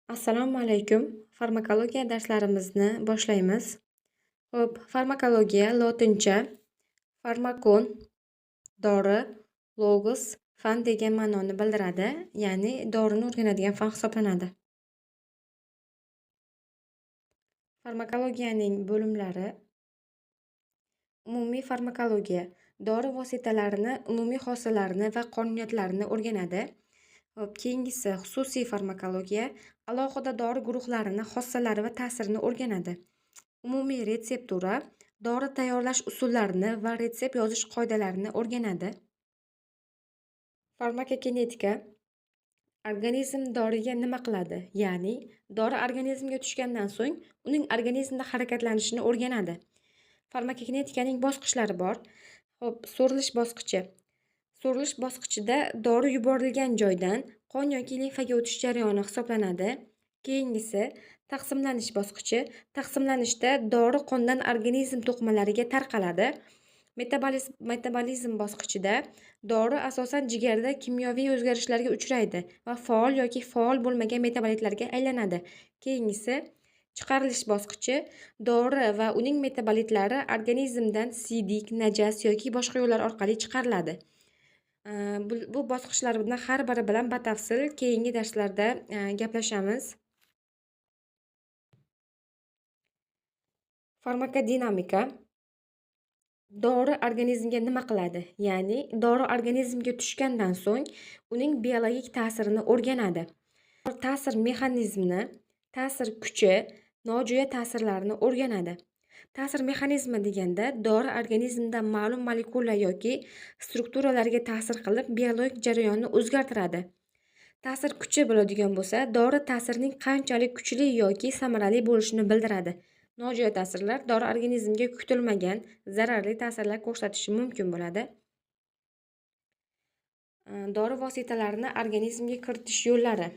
Assalomu alaykum. Farmakologiya darslarimizni boshlaymiz. Xo'p, farmakologiya lotincha farmakon dori, logos fan degan ma'noni bildiradi, ya'ni dorini o'rganadigan fan hisoblanadi. Farmakologiyaning bo'limlari: umumiy farmakologiya dori vositalarini umumiy xossalarini va qonuniyatlarini o'rganadi. Hop, keyingisi xususiy farmakologiya alohida dori guruhlarini, xossalari va ta'sirini o'rganadi. Umumiy retseptura dori tayyorlash usullarini va retsept yozish qoidalarini o'rganadi. Farmakokinetika organizm doriga nima qiladi, ya'ni dori organizmga tushgandan so'ng uning organizmda harakatlanishini o'rganadi. Farmakokinetikaning bosqichlari bor. Hop, so'rilish bosqichi. So'rilish bosqichida dori yuborilgan joydan qon yoki limfaga o'tish jarayoni hisoblanadi. Keyingisi taqsimlanish bosqichi. Taqsimlanishda dori qondan organizm to'qimalariga tarqaladi. Metabolizm bosqichida dori asosan jigarda kimyoviy o'zgarishlarga uchraydi va faol yoki faol bo'lmagan metabolitlarga aylanadi. Keyingisi chiqarilish bosqichi. Dori va uning metabolitlari organizmdan siydik, najas yoki boshqa yo'llar orqali chiqariladi. Bu bosqichlarni har biri bilan batafsil keyingi darslarda gaplashamiz. Farmakodinamika dori organizmga nima qiladi? Ya'ni dori organizmga tushgandan so'ng uning biologik ta'sirini o'rganadi. Ta'sir mexanizmini, ta'sir kuchi, nojo'ya ta'sirlarini o'rganadi. Ta'sir mexanizmi deganda dori organizmda ma'lum molekula yoki strukturalarga ta'sir qilib biologik jarayonni o'zgartiradi. Ta'sir kuchi bo'ladigan bo'lsa, dori ta'sirining qanchalik kuchli yoki samarali bo'lishini bildiradi. Nojo'ya ta'sirlar dori organizmga kutilmagan zararli ta'sirlar ko'rsatishi mumkin bo'ladi. Dori vositalarini organizmga kiritish yo'llari.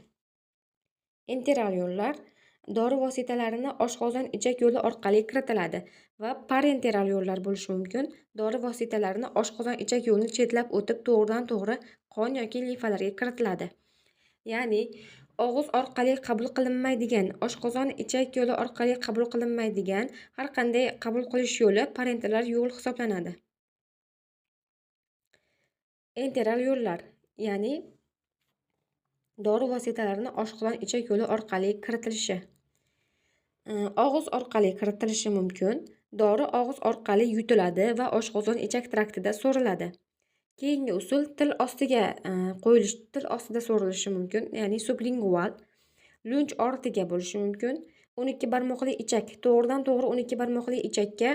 Enteral yo'llar dori vositalarini oshqozon ichak yo'li orqali kiritiladi va parenteral yo'llar bo'lishi mumkin. Dori vositalarini oshqozon ichak yo'lini chetlab o'tib to'g'ridan-to'g'ri qon yoki limfalarga kiritiladi. Ya'ni og'iz orqali qabul qilinmaydigan, oshqozon ichak yo'li orqali qabul qilinmaydigan har qanday qabul qilish yo'li parenteral yo'l hisoblanadi. Enteral yo'llar, ya'ni dori vositalarini oshqozon ichak yo'li orqali kiritilishi. Og'iz orqali kiritilishi mumkin. Dori og'iz orqali yutiladi va oshqozon ichak traktida so'riladi. Keyingi usul til ostiga til ostida so'rilishi mumkin, ya'ni sublingual. Lunj ortiga bo'lishi mumkin. 12 barmoqli ichak, to'g'ridan-to'g'ri 12 barmoqli ichakka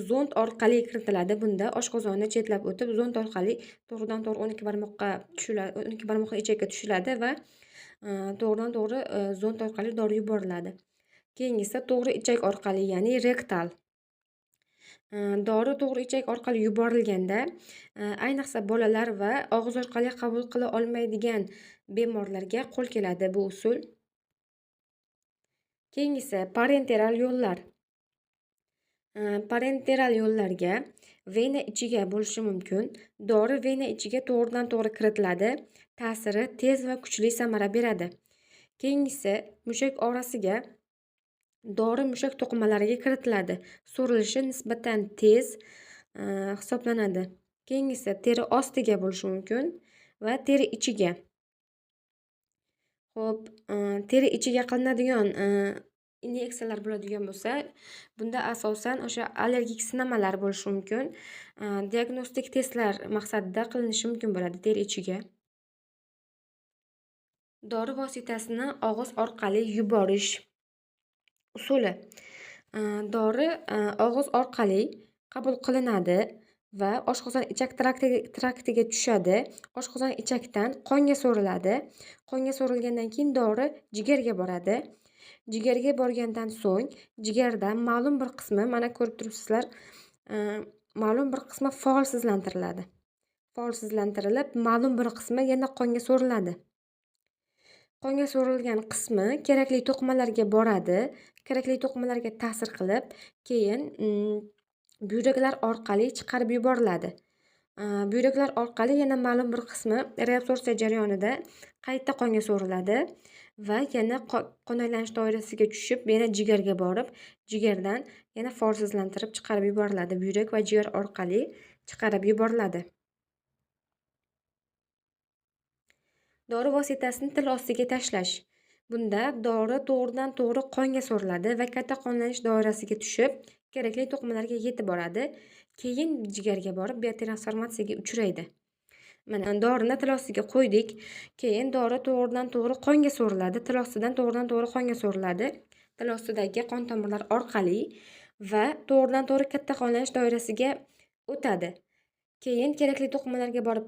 zond orqali kiritiladi. Bunda oshqozonni chetlab o'tib, zond orqali to'g'ridan-to'g'ri 12 barmoqqa tushiladi, 12 barmoqli ichakka tushiladi va to'g'ridan-to'g'ri zond orqali dori yuboriladi. Keyingisi to'g'ri ichak orqali, ya'ni rektal. Dori to'g'ri ichak orqali yuborilganda, ayniqsa bolalar va og'iz orqali qabul qila olmaydigan bemorlarga qo'l keladi bu usul. Keyingisi parenteral yo'llar. Parenteral yo'llarga vena ichiga bo'lishi mumkin. Dori vena ichiga to'g'ridan-to'g'ri kiritiladi. Ta'siri tez va kuchli samara beradi. Keyingisi mushak orasiga dori mushak to'qimalariga kiritiladi. So'rilishi nisbatan tez hisoblanadi. Keyingisi teri ostiga bo'lishi mumkin va teri ichiga. Xo'p, teri ichiga qilinadigan inyeksiyalar bo'ladigan bo'lsa, bunda asosan o'sha allergik sinamalar bo'lishi mumkin. Diagnostik testlar maqsadida qilinishi mumkin bo'ladi teri ichiga. Dori vositasini og'iz orqali yuborish usuli. Dori og'iz orqali qabul qilinadi va oshqozon ichak traktiga tushadi. Oshqozon ichakdan qonga so'riladi. Qonga so'rilgandan keyin dori jigarga boradi. Jigarga borgandan so'ng jigarda ma'lum bir qismi, mana ko'rib turibsizlar, ma'lum bir qismi faolsizlantiriladi. Faolsizlantirilib, ma'lum bir qismi yana qonga so'riladi. Qonga so'rilgan qismi kerakli to'qimalarga boradi. Kerakli to'qimalarga ta'sir qilib, keyin buyraklar orqali chiqarib yuboriladi. buyraklar orqali yana ma'lum bir qismi reabsorsiya jarayonida qayta qonga so'riladi va yana qon aylanish doirasiga tushib, yana jigarga borib, jigardan yana faolsizlantirib chiqarib yuboriladi. Buyrak va jigar orqali chiqarib yuboriladi. Dori vositasini til ostiga tashlash. Bunda dori to'g'ridan-to'g'ri qonga so'riladi va qayta qonlanish doirasiga tushib, kerakli to'qimalarga yetib boradi. Keyin jigarga borib, biotransformatsiyaga uchraydi. Mana dorini til ostiga qo'ydik. Keyin dori to'g'ridan-to'g'ri qonga so'riladi. Til ostidan to'g'ridan-to'g'ri qonga so'riladi. Til ostidagi qon tomirlar orqali va to'g'ridan-to'g'ri katta qonlanish doirasiga o'tadi. Keyin kerakli to'qimalarga borib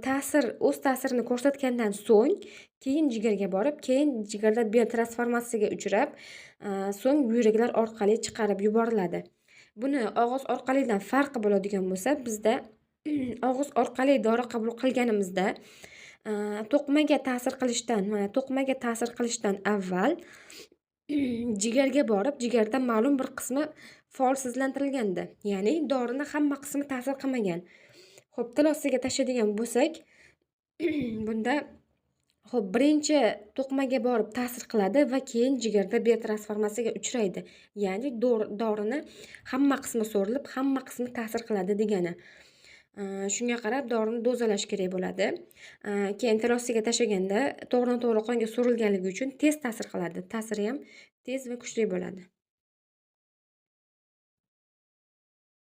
o'z ta'sirini ko'rsatgandan so'ng, keyin jigarga borib, keyin jigarda biotransformatsiyaga uchrab, so'ng buyraklar orqali chiqarib yuboriladi. Buni og'iz orqalidan farqi bo'ladigan bo'lsa, bizda og'iz orqali dori qabul qilganimizda to'qimaga ta'sir qilishdan avval jigarga borib, jigarda ma'lum bir qismi faolsizlantirilganda, ya'ni dorini hamma qismi ta'sir qilmagan. Xo'p, til ostiga tashlaydigan bo'lsak, bunda birinchi to'qimaga borib ta'sir qiladi va keyin jigarda biotransformatsiyaga uchraydi. Ya'ni dorini hamma qismi so'rilib, hamma qismi ta'sir qiladi degani. Shunga qarab dorini dozalash kerak bo'ladi. Keyin til ostiga tashlaganda to'g'ridan-to'g'ri qonga so'rilganligi uchun tez ta'sir qiladi. Ta'siri ham tez va kuchli bo'ladi.